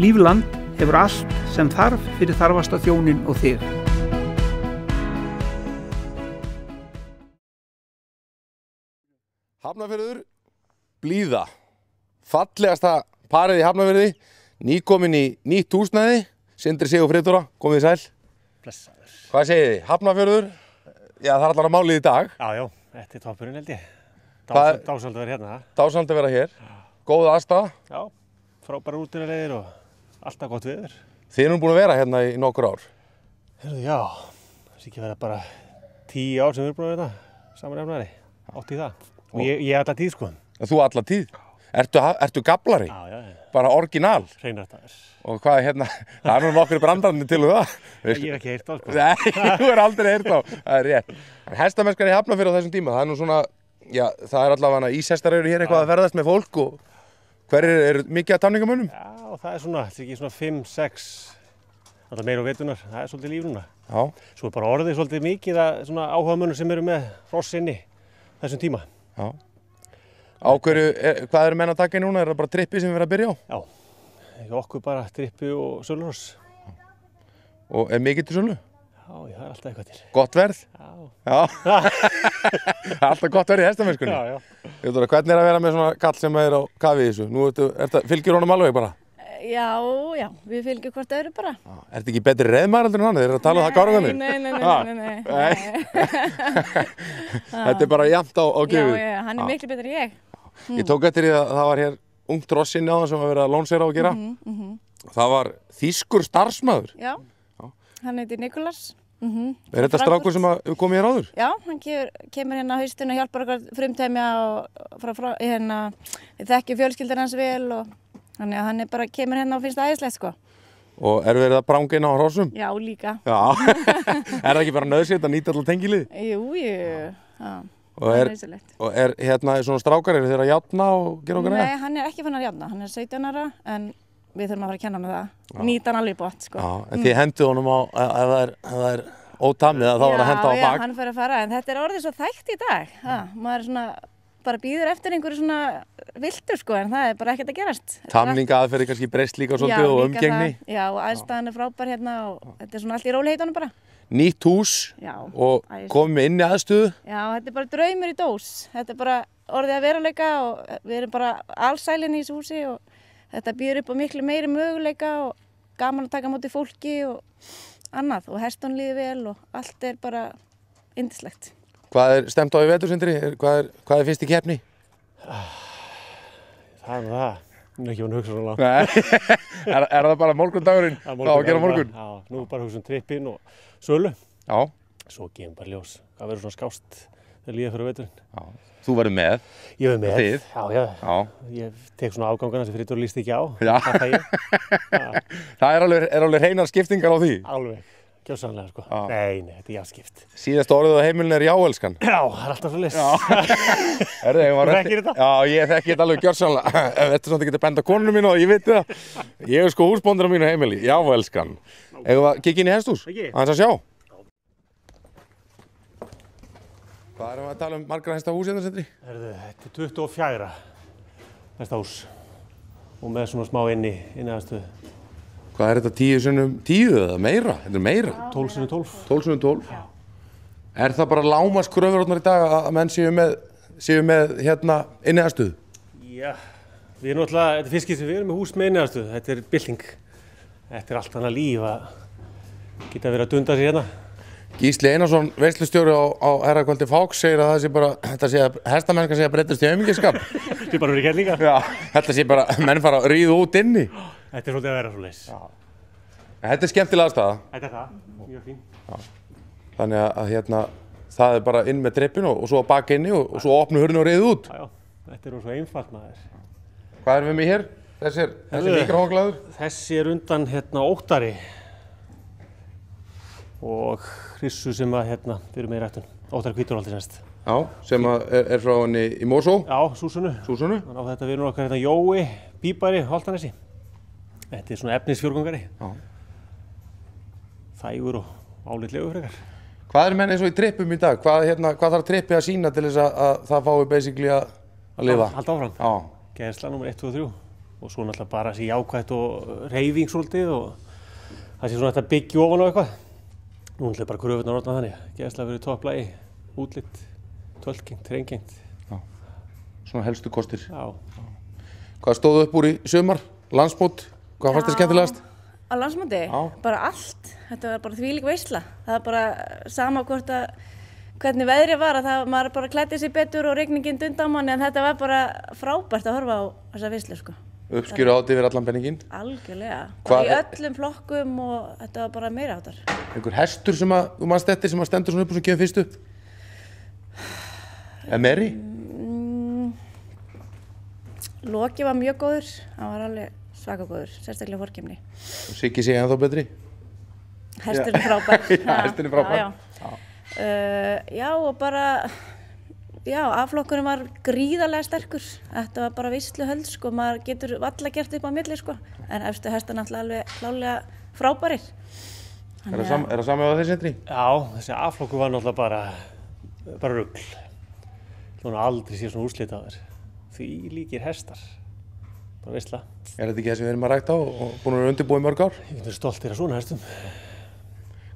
Lífland hefur allt sem þarf fyrir þarfasta þjónin og þig. Hafnarfjörður, Blíða, fallegasta parið í Hafnarfjörði, nýkomin í nýtt húsnæði, Sindri Sig og Friðdóra, komið þið sæl. Blessaður. Hvað segið þið? Hafnarfjörður, já það er allavega málið í dag. Já, þetta toppurinn held ég. Dásamlegt að vera hérna. Dásamlegt að vera hér, góð aðstaða. Já, frábærar útileguleiðir og alltaf gott veður. Þið erum búin að vera hérna í nokkur ár. Heyrðu, já, það sé ekki vera bara 10 ár sem við erum búin að vera hérna, saman Hafnari, átt í það. Og ég alla tíð sko. Þú alla tíð? Ertu gablari? Já. Bara orginal? Hreinræktaður. Og hvað er hérna, það er nú nokkur brandarnir til það. Ég hef ekki heyrt á sko. Nei, þú er aldrei heyrt á, það er rétt. Hestamennskan í Hafnarfjörði á þessum tíma, það er nú svona, já, það er allavega íshestar eru hér eitthvað að ferðast með fólk og hverjir eru mikið af tamningamönnum? Já, það er svona, þetta er ekki svona 5, 6, alltaf meira á vetunar, það er svolítið líf núna. Já. Svo er bara orðið svolítið mikið að svona áhugamönnum sem eru með hross inni þessum tíma. Já. Á hverju, hvað eru menn að taka í núna? Er það bara trippi sem við verðum að byrja á? Já, ekki okkur bara trippi og sölurhross. Og er mikið til sölu? Já, það er alltaf eitthvað til. Gott verð? Já. Alltaf gott verð í hestamennskunni? Já. Hvernig er að vera með svona kall sem er á kafi í þessu? Nú fylgir honum alveg bara? Já, við fylgjum hvort öðru bara. Er þetta ekki betri reiðmaður en hann? Þeir eru að tala um það gáruganir? Nei. Þetta er bara jafnt á gefið? Já, hann er miklu betri en ég. Ég tók eftir því að það var hér ungt rossinni á það sem var verið að lónsera og gera. Það var þýskur starfsmaður. Já, hann heitir Nikolas. Er þetta strákur sem kom hér áður? Já, hann kemur hérna á haustinu og hjálpar okkar frumtemja og við þekkjum fjölskyldur hans vel og þannig að hann kemur hérna og finnst það æðislegt sko. Og er verið að branga inn á hrossum? Já, líka. Já, er það ekki bara nauðsynlegt að nýta alltaf tengilið? Jú, já. Og er hérna svona strákar, eru þeir að játna og gera okkar? Nei, hann er ekki fann að játna, hann er 17 ára en við þurfum að fara að kenna hann það. Nýta hann alveg bort sko. Já, en þið henduð honum á, ef það er ótamið þá var að henda á bak. Já, hann fyrir að fara, en þetta er orðið svo þægt í dag. Maður er svona bara býður eftir einhverju svona viltur sko, en það er bara ekkert að gerast. Tamninga aðferði kannski breyst líka svolítið og umgengni. Já, og aðstæðan er frábær hérna og þetta er svona allt í róliheitunum bara. Nýtt hús og komið með inni aðstöðu. Já, þetta er bara draumur í dós. Þetta er bara orðið að veruleika og við erum bara allsælinn í þessu húsi og þetta býður upp á miklu meiri möguleika og gaman að taka á móti fólki og annað og hestunum líður vel og allt er bara yndislegt. Hvað er stemt á í vetur, Sindri? Hvað er fyrst í keppni? Það er það. Nú er ekki búin að hugsa svona langt. Nei, er það bara morgundagurinn? Það að gera morgun? Já, nú bara hugsa trippinn og sölu. Já. Svo gefum bara ljós. Það verður svona skást þegar líða fyrir veturinn. Já. Þú verður með? Ég verður með. Þið? Já. Ég tek svona afgangana sem Friðdór líst ekki á. Já. Það er alveg hreinar skiptingar á því? Alveg. Gjörsamlega sko. Nei, þetta er jáskipt. Síðasta orðið á heimilinu er jáelskan? Já, það er alltaf svo list. Þú þekkir þetta? Já, ég þekki þetta alveg gjörsamlega. Þetta er svona að geta benda konunum mínu og ég veit það. Ég er sko húsbóndur á mínu heimili, jáelskan. Eigum við að kikka inn í hesthús? Aðeins að sjá. Hvað erum við að tala um margra hesta hús hérna, Sindri? Þetta er 24 hesta hús og með svona smá inni aðstöðu. Hvað er þetta 10 sinnum 10 eða meira? Þetta er meira? 12 sinnum 12. 12 sinnum 12? Já. Er það bara lágmarkskröfur í dag að menn séu með hérna inni aðstöðu? Já, við erum náttúrulega, þetta er fyrst skipti sem við erum með hús með inni aðstöðu. Þetta er bylting. Þetta er allt annað líf að geta verið að dunda sér hérna. Gísli Einarsson, veislustjóri á Herrakvöldi Fáks, segir að það sé bara, þetta sé að hestamennska sé að breytast í aumingjaskap. Þetta er bara verið kellingar. Já, þetta sé bara, menn fara að ríða út inni. Þetta er svolítið að vera svoleiðis. Þetta er skemmtileg aðstæða. Þetta er það, mjög fín. Þannig að hérna, það er bara inn með trippinu og svo á bak inni og svo opnu hurðinu og riðið út. Já, þetta er svo einfalt maður. Hvað erum við með hér? Þessi mikrofónglaður? Þessi er undan hérna Óttari og Hrissu sem að hérna fyrir með í rættun. Óttari Hvítárholti semst. Já, sem er frá henni í Mosó? Já, Súsunu. Súsunu? Þannig að þetta vinur okkar hérna Jói Pípari, Holtanesi. Þetta er svona efnisfjórgangari. Já. Þægur og álitlegur frekar. Hvað er menn eins og í trippum í dag? Hvað þarf trippi að sína til þess að það fái basically að lifa? Halda áfram. Já. Gæðsla nr. 1, 2 og 3. og svo náttúrulega bara þessi jákvætt og hreyfing svolítið og það sé svona þetta byggja ofan á eitthvað. Nú náttúrulega bara kröfurnar orðna þannig, geðslega verið topplagi, útlit, tölkengt, hreingengt. Já, svona helstu kostir. Já. Hvað stóðu upp úr í sumar, landsmót, hvað fannst þér skemmtilegast? Á landsmóti? Bara allt. Þetta var bara þvílík veisla. Það var bara sama hvernig veðrið var, að maður bara klæddi sig betur og rigningin dundi á manni, en þetta var bara frábært að horfa á þessa veislu, sko. Uppskýru áti yfir allan penninginn? Algjörlega. Bara í öllum flokkum og þetta var bara meira áttar. Einhver hestur sem þú manst eftir sem stendur svona upp og sem kemur fyrst upp? Eða Meri? Loki var mjög góður, hann var alveg svaka góður, sérstaklega fórkeppni. Og Siggi sé ennþá betri? Hesturinn frábær. Já, hesturinn frábær. Já, og bara, já, A-flokkurinn var gríðarlega sterkur. Þetta var bara veisluhöld, sko, maður getur valla gert upp á milli, sko. En efstu hestar náttúrulega alveg klálega frábærir. Er það samið á þessi Sindri? Já, þessi A-flokkur var náttúrulega bara rugl. Svona aldrei sé svona úrslit á þér. Því líkir hestar. Bara veisla. Er þetta ekki það sem við erum að rækta og búin að vera undirbúið mörg ár? Ég finnst stoltir af svona hestum.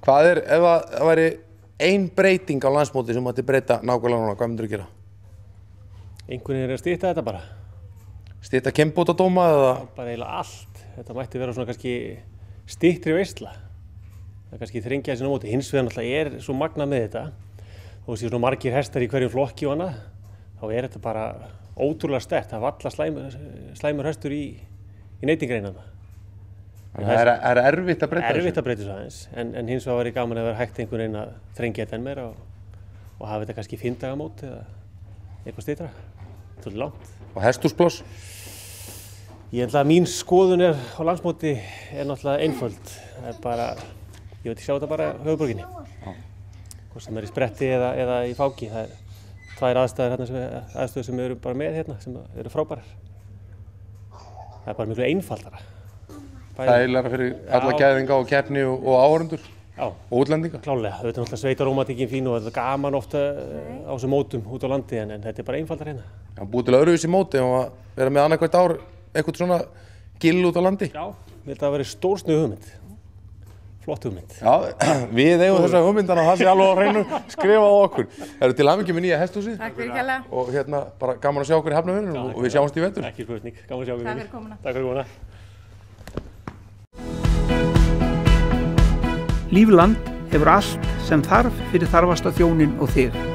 Hvað ef það væri ein breyting á landsmóti sem mætti breyta nákvæmlega núna, hvað myndir þú gera? Einhvern veginn að stytta þetta bara. Stytta kynbótadóma eða? Bara eiginlega allt. Þetta mætti vera svona kannski styttri veisla. Það kannski þrengja þessi á móti. Hins vegar náttúrulega svo magnað með þetta. Þó sé svona margir hestar í hverjum flokki og annað. Þá þetta bara ótrúlega sterkt. Það var alla slæmur hestur í neytingreinana. Það er erfitt að breyta þessu? Erfitt að breyta þessu aðeins, en hins vegar var í gaman að vera hægt einhvern veginn að þrengja þetta enn meira og hafa þetta kannski 5 daga mót eða eitthvað styttra. Þetta er langt. Og hesthúspláss? Ég held að mín skoðun á landsmóti náttúrulega einföld. Það er bara, ég veit ekki sjá þetta bara á höfuðborginni. Hvort sem í spretti eða í fáki. Það tvær aðstöður sem við erum bara með hérna, sem eru frábærar. Það er bara miklu einfaldara. Þægilegra fyrir alla gæðinga og keppni og áhorfendur og útlendinga? Klálega. Þetta er náttúrulega sveitarómatíkin fín og þetta er gaman ofta á þessum mótum út á landi en þetta er bara einfaldar hérna. Já, búið til öðruvísi móti og að vera með annað hvert ár eitthvað svona gill út á landi? Já, ég held að það veri stórsnöð hugmynd. Flott hugmynd. Já, við eigum þessa hugmyndan og það sé alveg á hreinu skrifa á okkur. Það eru til hamingju með nýja hesthúsið. Takk fyrir kærlega. Og hérna bara gaman að sjá okkur í Hafnarfirðinum og við sjáumst í vetur. Ekki spurning, gaman að sjá okkur. Takk fyrir komuna. Takk fyrir komuna. Lífland hefur allt sem þarf fyrir þarfasta þjónin og þig.